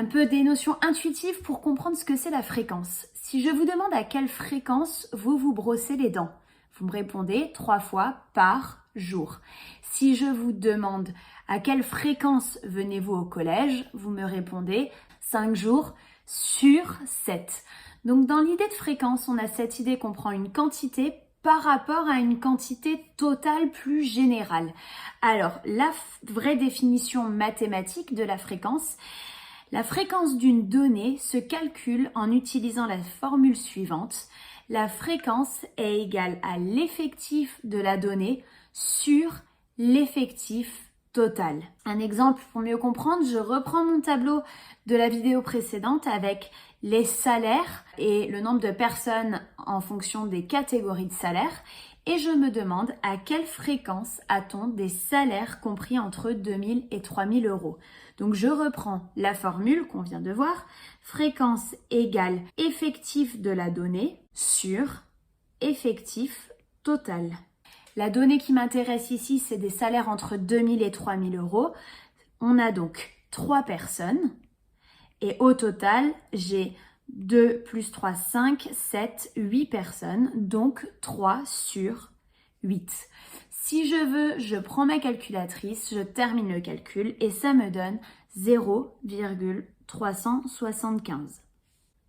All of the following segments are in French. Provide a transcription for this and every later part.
Un peu des notions intuitives pour comprendre ce que c'est la fréquence. Si je vous demande à quelle fréquence vous vous brossez les dents, vous me répondez 3 fois par jour. Si je vous demande à quelle fréquence venez-vous au collège, vous me répondez 5 jours sur 7. Donc dans l'idée de fréquence, on a cette idée qu'on prend une quantité par rapport à une quantité totale plus générale. Alors la vraie définition mathématique de la fréquence d'une donnée se calcule en utilisant la formule suivante. La fréquence est égale à l'effectif de la donnée sur l'effectif total. Un exemple pour mieux comprendre, je reprends mon tableau de la vidéo précédente avec les salaires et le nombre de personnes en fonction des catégories de salaires et je me demande à quelle fréquence a-t-on des salaires compris entre 2000 et 3000 euros. Donc je reprends la formule qu'on vient de voir, fréquence égale effectif de la donnée sur effectif total. La donnée qui m'intéresse ici, c'est des salaires entre 2000 et 3000 euros. On a donc 3 personnes et au total, j'ai 2 plus 3, 5, 7, 8 personnes, donc 3 sur 8. Si je veux, je prends ma calculatrice, je termine le calcul et ça me donne 0,375.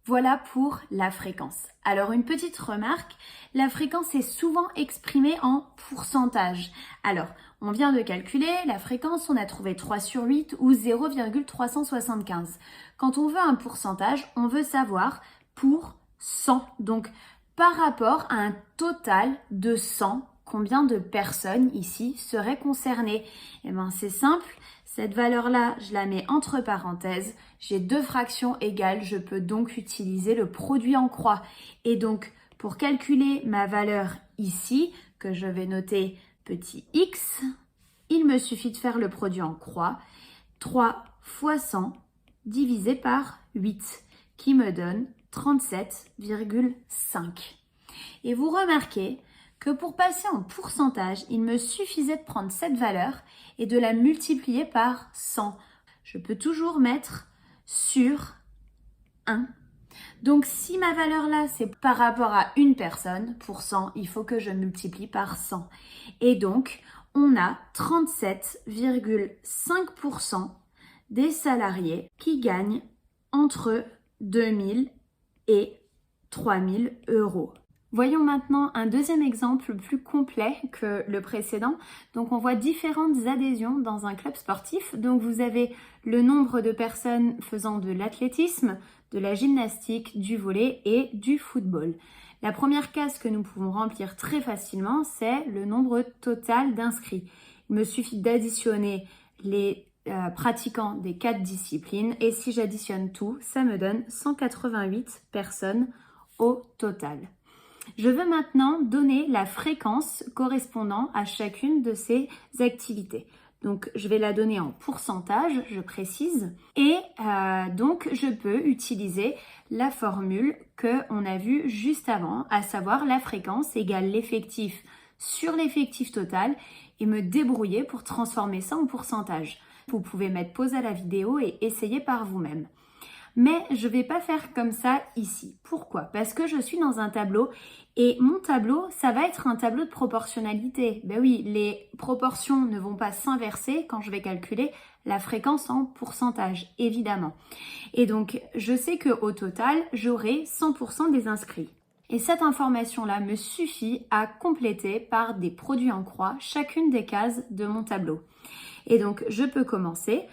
Voilà pour la fréquence. Alors une petite remarque, la fréquence est souvent exprimée en pourcentage. Alors, on vient de calculer la fréquence, on a trouvé 3 sur 8 ou 0,375. Quand on veut un pourcentage, on veut savoir pour 100. Donc, par rapport à un total de 100, combien de personnes ici seraient concernées? Eh bien, c'est simple. Cette valeur-là, je la mets entre parenthèses. J'ai 2 fractions égales, je peux donc utiliser le produit en croix. Et donc, pour calculer ma valeur ici, que je vais noter petit x, il me suffit de faire le produit en croix. 3 fois 100 divisé par 8, qui me donne 37,5. Et vous remarquez que pour passer en pourcentage, il me suffisait de prendre cette valeur et de la multiplier par 100. Je peux toujours mettre sur 1. Donc si ma valeur là, c'est par rapport à une personne, pour 100, il faut que je multiplie par 100. Et donc, on a 37,5% des salariés qui gagnent entre 2000 et 3000 euros. Voyons maintenant un deuxième exemple plus complet que le précédent. Donc on voit différentes adhésions dans un club sportif. Donc vous avez le nombre de personnes faisant de l'athlétisme, de la gymnastique, du volley et du football. La première case que nous pouvons remplir très facilement, c'est le nombre total d'inscrits. Il me suffit d'additionner les pratiquants des 4 disciplines et si j'additionne tout, ça me donne 188 personnes au total. Je veux maintenant donner la fréquence correspondant à chacune de ces activités. Donc, je vais la donner en pourcentage, je précise. Et donc, je peux utiliser la formule qu'on a vue juste avant, à savoir la fréquence égale l'effectif sur l'effectif total et me débrouiller pour transformer ça en pourcentage. Vous pouvez mettre pause à la vidéo et essayer par vous-même. Mais je ne vais pas faire comme ça ici. Pourquoi? Parce que je suis dans un tableau et mon tableau, ça va être un tableau de proportionnalité. Ben oui, les proportions ne vont pas s'inverser quand je vais calculer la fréquence en pourcentage, évidemment. Et donc, je sais qu'au total, j'aurai 100% des inscrits. Et cette information-là me suffit à compléter par des produits en croix chacune des cases de mon tableau. Et donc, je peux commencer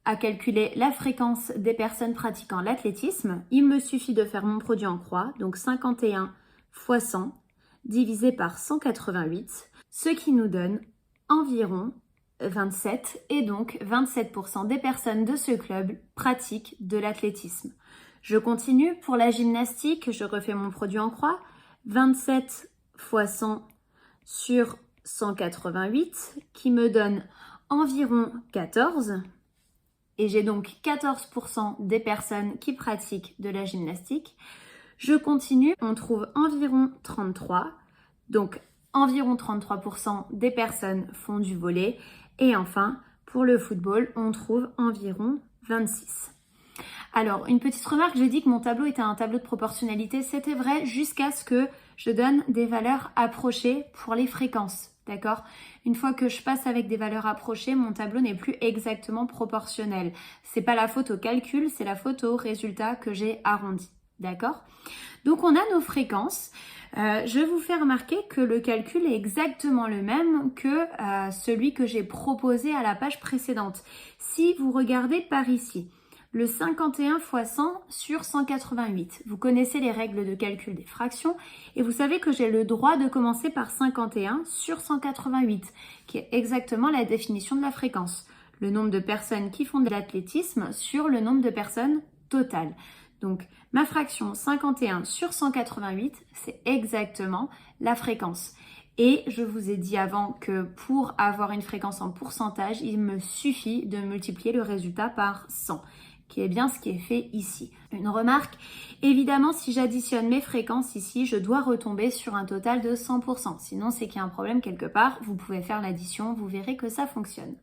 à calculer la fréquence des personnes pratiquant l'athlétisme. Il me suffit de faire mon produit en croix, donc 51 fois 100 divisé par 188, ce qui nous donne environ 27 et donc 27% des personnes de ce club pratiquent de l'athlétisme. Je continue pour la gymnastique, je refais mon produit en croix, 27 fois 100 sur 188 qui me donne environ 14. Et j'ai donc 14% des personnes qui pratiquent de la gymnastique. Je continue, on trouve environ 33. Donc environ 33% des personnes font du volley. Et enfin, pour le football, on trouve environ 26. Alors, une petite remarque, j'ai dit que mon tableau était un tableau de proportionnalité. C'était vrai jusqu'à ce que je donne des valeurs approchées pour les fréquences, d'accord? Une fois que je passe avec des valeurs approchées, mon tableau n'est plus exactement proportionnel. C'est pas la faute au calcul, c'est la faute au résultat que j'ai arrondi, d'accord? Donc, on a nos fréquences. Je vais vous faire remarquer que le calcul est exactement le même que celui que j'ai proposé à la page précédente. Si vous regardez par ici, le 51 x 100 sur 188. Vous connaissez les règles de calcul des fractions et vous savez que j'ai le droit de commencer par 51 sur 188, qui est exactement la définition de la fréquence. Le nombre de personnes qui font de l'athlétisme sur le nombre de personnes totales. Donc, ma fraction 51 sur 188, c'est exactement la fréquence. Et je vous ai dit avant que pour avoir une fréquence en pourcentage, il me suffit de multiplier le résultat par 100, qui est bien ce qui est fait ici. Une remarque, évidemment, si j'additionne mes fréquences ici, je dois retomber sur un total de 100%. Sinon, c'est qu'il y a un problème quelque part. Vous pouvez faire l'addition, vous verrez que ça fonctionne.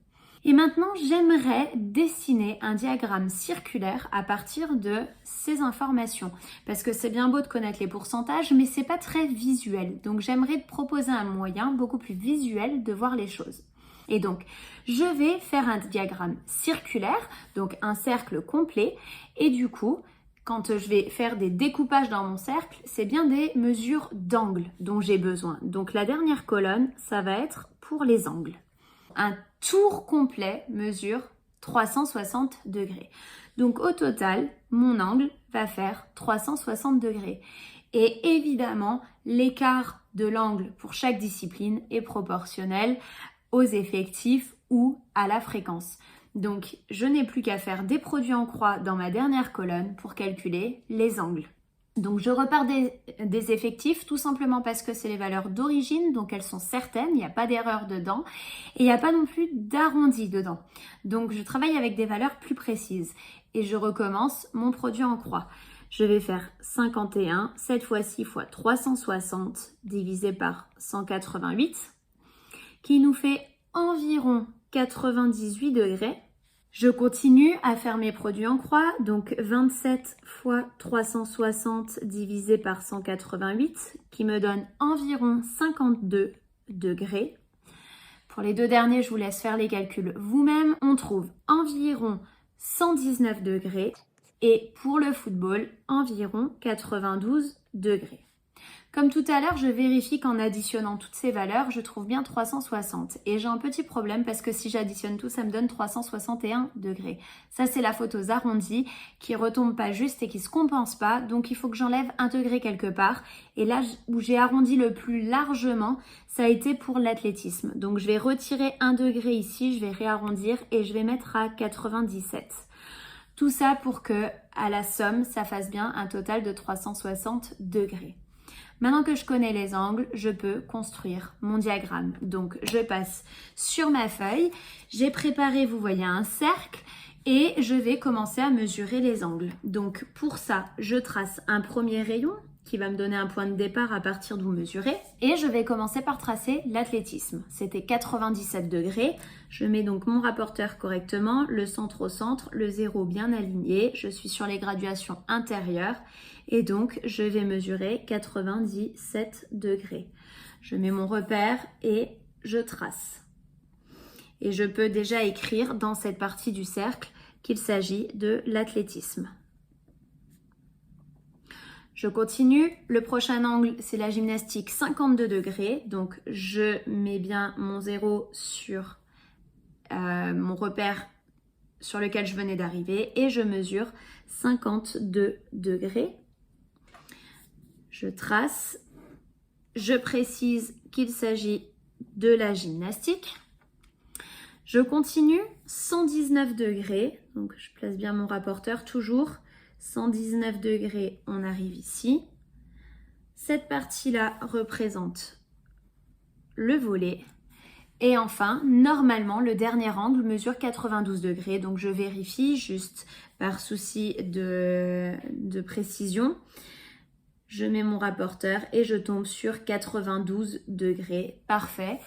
Et maintenant, j'aimerais dessiner un diagramme circulaire à partir de ces informations. Parce que c'est bien beau de connaître les pourcentages, mais c'est pas très visuel. Donc, j'aimerais te proposer un moyen beaucoup plus visuel de voir les choses. Et donc, je vais faire un diagramme circulaire, donc un cercle complet. Et du coup, quand je vais faire des découpages dans mon cercle, c'est bien des mesures d'angle dont j'ai besoin. Donc, la dernière colonne, ça va être pour les angles. Un tour complet mesure 360 degrés. Donc au total, mon angle va faire 360 degrés. Et évidemment, l'écart de l'angle pour chaque discipline est proportionnel aux effectifs ou à la fréquence. Donc je n'ai plus qu'à faire des produits en croix dans ma dernière colonne pour calculer les angles. Donc je repars des effectifs tout simplement parce que c'est les valeurs d'origine, donc elles sont certaines, il n'y a pas d'erreur dedans et il n'y a pas non plus d'arrondi dedans. Donc je travaille avec des valeurs plus précises et je recommence mon produit en croix. Je vais faire 51, cette fois-ci fois 360 divisé par 188 qui nous fait environ 98 degrés. Je continue à faire mes produits en croix, donc 27 fois 360 divisé par 188 qui me donne environ 52 degrés. Pour les deux derniers, je vous laisse faire les calculs vous-même. On trouve environ 119 degrés et pour le football, environ 92 degrés. Comme tout à l'heure, je vérifie qu'en additionnant toutes ces valeurs, je trouve bien 360. Et j'ai un petit problème parce que si j'additionne tout, ça me donne 361 degrés. Ça, c'est la faute aux arrondis qui retombent pas juste et qui se compensent pas. Donc, il faut que j'enlève un degré quelque part. Et là, où j'ai arrondi le plus largement, ça a été pour l'athlétisme. Donc, je vais retirer un degré ici, je vais réarrondir et je vais mettre à 97. Tout ça pour que, à la somme, ça fasse bien un total de 360 degrés. Maintenant que je connais les angles, je peux construire mon diagramme. Donc, je passe sur ma feuille. J'ai préparé, vous voyez, un cercle et je vais commencer à mesurer les angles. Donc, pour ça, je trace un premier rayon qui va me donner un point de départ à partir d'où mesurer. Et je vais commencer par tracer l'athlétisme. C'était 97 degrés. Je mets donc mon rapporteur correctement, le centre au centre, le 0 bien aligné. Je suis sur les graduations intérieures. Et donc, je vais mesurer 97 degrés. Je mets mon repère et je trace. Et je peux déjà écrire dans cette partie du cercle qu'il s'agit de l'athlétisme. Je continue. Le prochain angle, c'est la gymnastique 52 degrés. Donc, je mets bien mon 0 sur mon repère sur lequel je venais d'arriver et je mesure 52 degrés. Je trace, je précise qu'il s'agit de la gymnastique. Je continue, 119 degrés, donc je place bien mon rapporteur toujours. 119 degrés, on arrive ici. Cette partie-là représente le volet. Et enfin, normalement, le dernier angle mesure 92 degrés, donc je vérifie juste par souci de précision. Je mets mon rapporteur et je tombe sur 92 degrés. Parfait.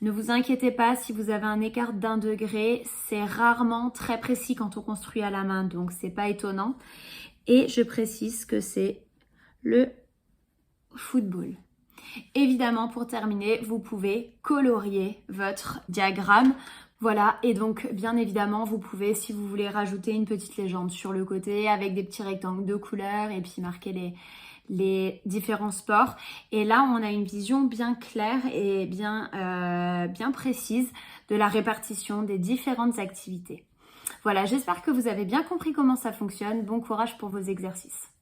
Ne vous inquiétez pas si vous avez un écart d'1 degré, c'est rarement très précis quand on construit à la main, donc c'est pas étonnant. Et je précise que c'est le football. Évidemment, pour terminer, vous pouvez colorier votre diagramme. Voilà, et donc bien évidemment, vous pouvez, si vous voulez, rajouter une petite légende sur le côté avec des petits rectangles de couleurs et puis marquer les différents sports. Et là, on a une vision bien claire et bien précise de la répartition des différentes activités. Voilà, j'espère que vous avez bien compris comment ça fonctionne. Bon courage pour vos exercices.